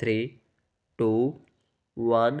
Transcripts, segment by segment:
3 2 1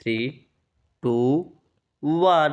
3 2 1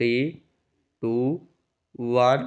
3 2 1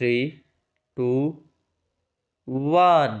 3 2 1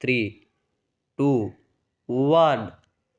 3 2 1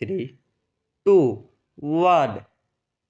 3 2 1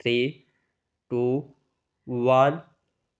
3 2 1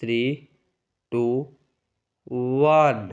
3 2 1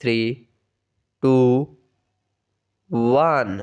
3 2 1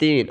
3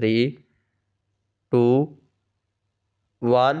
3 2 1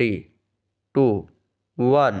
3 2 1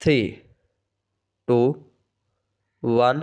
3 2 1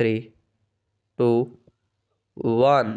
3 2 1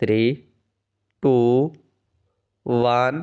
3 2 1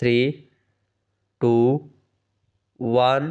3 2 1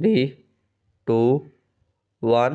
3 2 1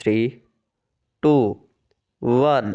3 2 1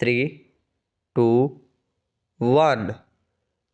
3 2 1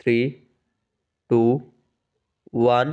3 2 1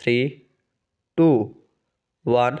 3 2 1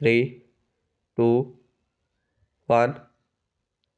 3 2 1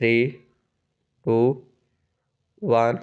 3 2 1.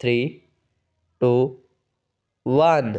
3 2 1.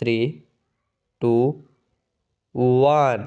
3 2 1.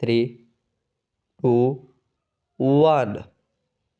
3 2 1.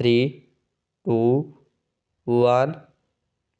3 2 1.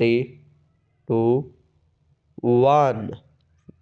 3 2 1.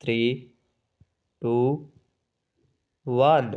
3 2 1.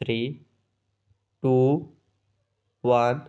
3 2 1.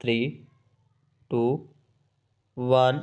3 2 1.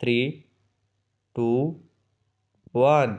3 2 1.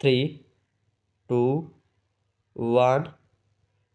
3 2 1.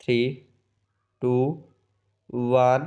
3 2 1.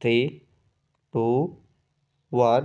3 2 1.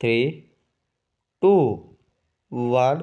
3 2 1.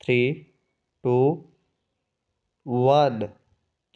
3 2 1.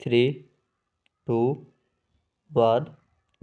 3 2 1.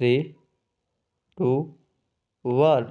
3 2 1.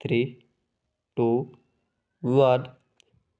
3 2 1.